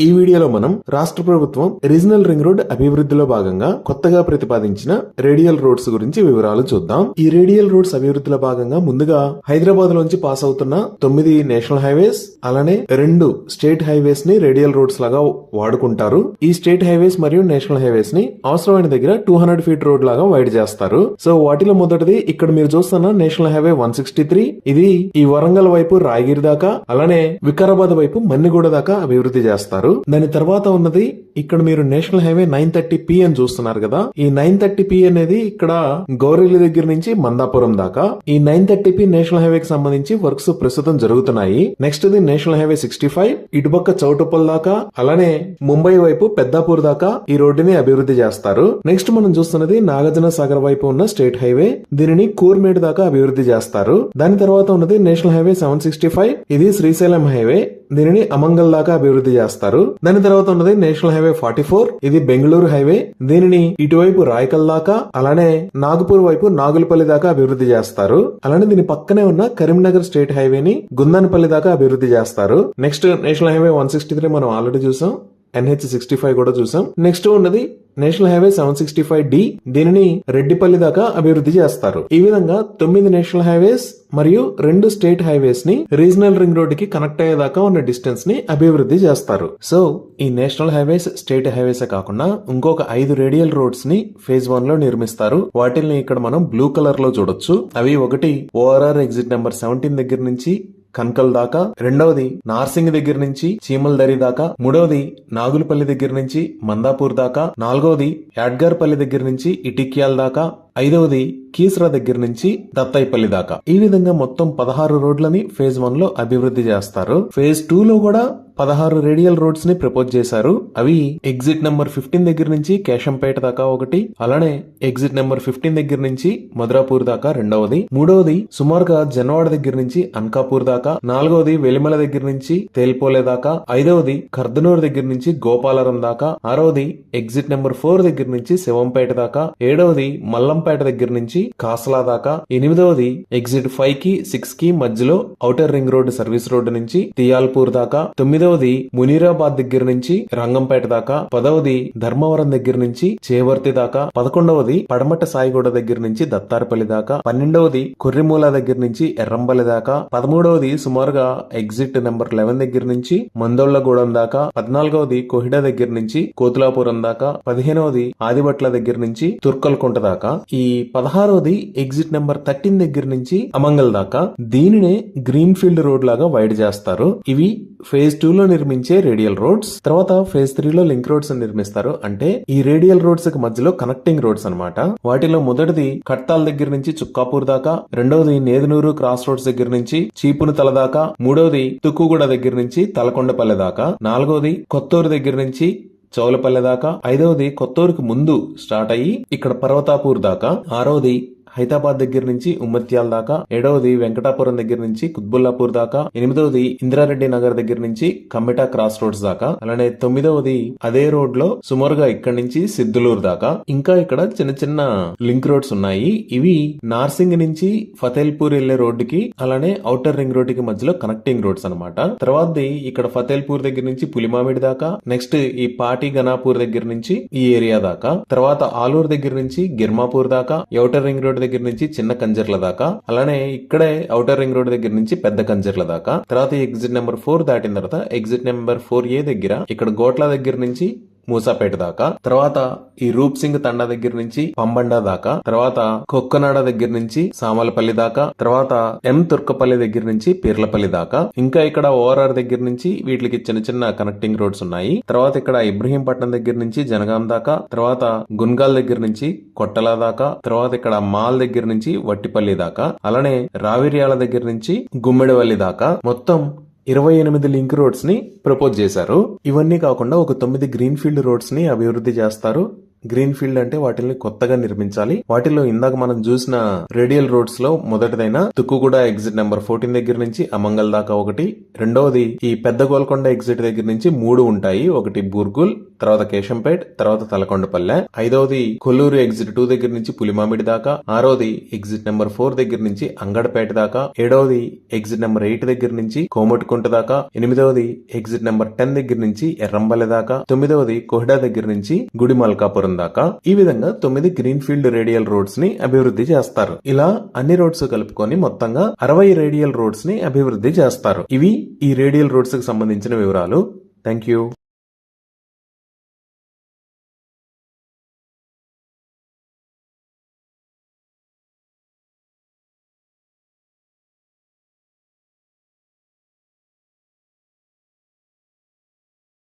ఈ వీడియోలో మనం రాష్ట్ర ప్రభుత్వం రీజనల్ రింగ్ రోడ్ అభివృద్ధిలో భాగంగా కొత్తగా ప్రతిపాదించిన రేడియల్ రోడ్స్ గురించి వివరాలు చూద్దాం. ఈ రేడియల్ రోడ్స్ అభివృద్ధిలో భాగంగా ముందుగా హైదరాబాద్ లోంచి పాస్ అవుతున్న 9 నేషనల్ హైవేస్ అలానే 2 స్టేట్ హైవేస్ ని రేడియల్ రోడ్స్ లాగా వాడుకుంటారు. ఈ స్టేట్ హైవేస్ మరియు నేషనల్ హైవేస్ ని అవసరమైన దగ్గర 200 ఫీట్ రోడ్ లాగా వైడ్ చేస్తారు. సో వాటిలో మొదటిది ఇక్కడ మీరు చూస్తున్న నేషనల్ హైవే 163. ఇది ఈ వరంగల్ వైపు రాయగిరి దాకా అలానే వికారాబాద్ వైపు మన్నిగూడ దాకా అభివృద్ధి చేస్తారు. దాని తర్వాత ఉన్నది ఇక్కడ మీరు నేషనల్ హైవే 930P అని చూస్తున్నారు కదా. ఈ 930P అనేది ఇక్కడ గౌరెల్లి దగ్గర నుంచి మందాపురం దాకా. ఈ 930P నేషనల్ హైవేకి సంబంధించి వర్క్స్ ప్రస్తుతం జరుగుతున్నాయి. నెక్స్ట్ ఇది నేషనల్ హైవే 65 ఇటుపక్క చౌటుప్పల్ దాకా అలానే ముంబై వైపు పెద్దాపూర్ దాకా ఈ రోడ్డుని అభివృద్ధి చేస్తారు. నెక్స్ట్ మనం చూస్తున్నది నాగార్జున సాగర్ వైపు ఉన్న స్టేట్ హైవే. దీనిని కూర్మేడ్ దాకా అభివృద్ధి చేస్తారు. దాని తర్వాత ఉన్నది నేషనల్ హైవే 765. ఇది శ్రీశైలం హైవే. దీనిని అమంగల్ దాకా అభివృద్ధి చేస్తారు. దాని తర్వాత ఉన్నది నేషనల్ హైవే 44. ఇది బెంగళూరు హైవే. దీనిని ఇటువైపు రాయకల్ దాకా అలానే నాగపూర్ వైపు నాగులపల్లి దాకా అభివృద్ధి చేస్తారు. అలానే దీని పక్కనే ఉన్న కరీంనగర్ స్టేట్ హైవేని గుందనపల్లి దాకా అభివృద్ధి చేస్తారు. నెక్స్ట్ నేషనల్ హైవే 163 మనం ఆల్రెడీ చూసాం. NH65 కూడా చూసాం. నెక్స్ట్ ఉన్నది నేషనల్ హైవే 765D. దీనిని రెడ్డిపల్లి దాకా అభివృద్ధి చేస్తారు. ఈ విధంగా 9 నేషనల్ హైవేస్ మరియు 2 స్టేట్ హైవేస్ ని రీజనల్ రింగ్ రోడ్ కి కనెక్ట్ అయ్యేదాకా ఉన్న డిస్టెన్స్ ని అభివృద్ధి చేస్తారు. సో ఈ నేషనల్ హైవేస్ స్టేట్ హైవేస్ కాకుండా ఇంకొక 5 రేడియల్ రోడ్స్ ని ఫేజ్ 1 లో నిర్మిస్తారు. వాటిని ఇక్కడ మనం బ్లూ కలర్ లో చూడొచ్చు. అవి ఒకటి ORR ఎగ్జిట్ నెంబర్ 17 దగ్గర నుంచి కన్కల్ దాకా, రెండవది నార్సింగ్ దగ్గర నుంచి చీమల్దరి దాకా, మూడవది నాగులపల్లి దగ్గర నుంచి మందాపూర్ దాకా, నాలుగవది యాడ్గార్పల్లి దగ్గర నుంచి ఇటిక్యాల్ దాకా, ఐదవది కీసరా దగ్గర నుంచి దత్తాయిపల్లి దాకా. ఈ విధంగా మొత్తం 16 రోడ్లని ఫేజ్ 1 లో అభివృద్ధి చేస్తారు. ఫేజ్ 2 లో కూడా 16 రేడియల్ రోడ్స్ ని ప్రపోజ్ చేశారు. అవి ఎగ్జిట్ నెంబర్ 15 దగ్గర నుంచి కేశంపేట దాకా ఒకటి, అలానే ఎగ్జిట్ నెంబర్ 15 దగ్గర నుంచి మధురాపూర్ దాకా రెండవది, మూడవది సుమారుగా జన్వాడ దగ్గర నుంచి అన్కాపూర్ దాకా, నాలుగవది వెలిమల దగ్గర నుంచి తేల్పోలే దాకా, ఐదవది కర్దనూర్ దగ్గర నుంచి గోపాలరం దాకా, ఆరవది ఎగ్జిట్ నెంబర్ 4 దగ్గర నుంచి శివంపేట దాకా, ఏడవది మల్లంపేట దగ్గర నుంచి కాసలా దాకా, ఎనిమిదవది ఎగ్జిట్ 5 కి 6 కి మధ్యలో outer ring road service road నుంచి తియాల్పూర్ దాకా, తొమ్మిదవది మునీరాబాద్ దగ్గర నుంచి రంగంపేట దాకా, పదవది ధర్మవరం దగ్గర నుంచి చేవర్తి దాకా, 11వది పడమట సాయిగూడ దగ్గర నుంచి దత్తారపల్లి దాకా, 12వది కొర్రిమూల దగ్గర నుంచి ఎర్రంపల్లి దాకా, 13వది సుమారుగా ఎగ్జిట్ నెంబర్ 11 దగ్గర నుంచి మందోళ్లగూడెం దాకా, 14వది కోహిడా దగ్గర నుంచి కోతులాపురం దాకా, 15వది ఆదిబట్ల దగ్గర నుంచి తుర్కల్కుంట దాకా, ఈ 16వది ఎగ్జిట్ నెంబర్ 13 దగ్గర నుంచి అమంగల్ దాకా. దీనినే గ్రీన్ ఫీల్డ్ రోడ్ లాగా వైడ్ చేస్తారు. ఇవి ఫేజ్ 2 లో నిర్మించే రేడియల్ రోడ్స్. తర్వాత ఫేజ్ 3 లో లింక్ రోడ్స్ నిర్మిస్తారు. అంటే ఈ రేడియల్ రోడ్స్ కి మధ్యలో కనెక్టింగ్ రోడ్స్ అన్నమాట. వాటిలో మొదటిది కట్టాల్ దగ్గర నుంచి చుక్కాపూర్ దాకా, రెండవది నేదునూరు క్రాస్ రోడ్స్ దగ్గర నుంచి చీపునుతల దాకా, మూడవది తుక్కుగూడ దగ్గర నుంచి తలకొండపల్లె దాకా, నాలుగవది కొత్తూరు దగ్గర నుంచి చౌలపల్లె దాకా, ఐదవది కొత్తూరుకు ముందు స్టార్ట్ అయ్యి ఇక్కడ పర్వతాపూర్ దాకా, ఆరవది హైదరాబాద్ దగ్గర నుంచి ఉమ్మత్యాల దాకా, ఏడవది వెంకటాపురం దగ్గర నుంచి కుత్బుల్లాపూర్ దాకా, ఎనిమిదవది ఇంద్రారెడ్డి నగర్ దగ్గర నుంచి కమ్మిటా క్రాస్ రోడ్స్ దాకా, అలానే 9వది అదే రోడ్ లో సుమారుగా ఇక్కడ నుంచి సిద్ధులూరు దాకా. ఇంకా ఇక్కడ చిన్న చిన్న లింక్ రోడ్స్ ఉన్నాయి. ఇవి నార్సింగ్ నుంచి ఫతేల్పూర్ వెళ్లే రోడ్డుకి అలానే ఔటర్ రింగ్ రోడ్ కి మధ్యలో కనెక్టింగ్ రోడ్స్ అనమాట. తర్వాతది ఇక్కడ ఫతేల్పూర్ దగ్గర నుంచి పులిమామిడి దాకా, నెక్స్ట్ ఈ పాటి గనాపూర్ దగ్గర నుంచి ఈ ఏరియా దాకా, తర్వాత ఆలూరు దగ్గర నుంచి గిర్మాపూర్ దాకా, ఔటర్ రింగ్ రోడ్ దగ్గర నుంచి చిన్న కంజర్ల దాకా, అలానే ఇక్కడే ఔటర్ రింగ్ రోడ్ దగ్గర నుంచి పెద్ద కంజర్ల దాకా. తర్వాత ఎగ్జిట్ నెంబర్ 4 దాటిన తర్వాత ఎగ్జిట్ నెంబర్ 4A దగ్గర ఇక్కడ గోట్ల దగ్గర నుంచి మూసాపేట దాకా, తర్వాత ఈ రూప్ సింగ్ తండా దగ్గర నుంచి పంబండా దాకా, తర్వాత కొక్కనాడ దగ్గర నుంచి సామలపల్లి దాకా, తర్వాత తుర్కపల్లి దగ్గర నుంచి పీర్లపల్లి దాకా. ఇంకా ఇక్కడ ORR దగ్గర నుంచి వీటికి చిన్న చిన్న కనెక్టింగ్ రోడ్స్ ఉన్నాయి. తర్వాత ఇక్కడ ఇబ్రహీంపట్నం దగ్గర నుంచి జనగాం దాకా, తర్వాత గున్గాల్ దగ్గర నుంచి కొట్టల దాకా, తర్వాత ఇక్కడ మాల్ దగ్గర నుంచి వట్టిపల్లి దాకా, అలానే రావిర్యాల దగ్గర నుంచి గుమ్మిడివల్లి దాకా. మొత్తం 28 లింక్ రోడ్స్ ని ప్రపోజ్ చేశారు. ఇవన్నీ కాకుండా ఒక 9 గ్రీన్ ఫీల్డ్ రోడ్స్ ని అభివృద్ధి చేస్తారు. గ్రీన్ ఫీల్డ్ అంటే వాటిని కొత్తగా నిర్మించాలి. వాటిలో ఇందాక మనం చూసిన రేడియల్ రోడ్స్ లో మొదటిదైన తుక్కుగూడ ఎగ్జిట్ నెంబర్ 14 దగ్గర నుంచి అమంగల్ దాకా ఒకటి, రెండవది ఈ పెద్ద గోల్కొండ ఎగ్జిట్ దగ్గర నుంచి 3 ఉంటాయి. ఒకటి బూర్గుల్, తర్వాత కేశంపేట్, తర్వాత తలకొండపల్లె. ఐదవది కొల్లూరు ఎగ్జిట్ 2 దగ్గర నుంచి పులిమామిడి దాకా, ఆరవది ఎగ్జిట్ నెంబర్ 4 దగ్గర నుంచి అంగడపేట దాకా, ఏడవది ఎగ్జిట్ నెంబర్ 8 దగ్గర నుంచి కోమటికుంట దాకా, ఎనిమిదవది ఎగ్జిట్ నెంబర్ 10 దగ్గర నుంచి ఎర్రంబల్లె దాకా, తొమ్మిదవది కోహ్డా దగ్గర నుంచి గుడి మల్కాపురం దాకా. ఈ విధంగా 9 గ్రీన్ ఫీల్డ్ రేడియల్ రోడ్స్ ని అభివృద్ధి చేస్తారు. ఇలా అన్ని రోడ్స్ కలుపుకొని మొత్తంగా 60 రేడియల్ రోడ్స్ ని అభివృద్ధి చేస్తారు. ఇవి ఈ రేడియల్ రోడ్స్ కి సంబంధించిన వివరాలు. Thank you.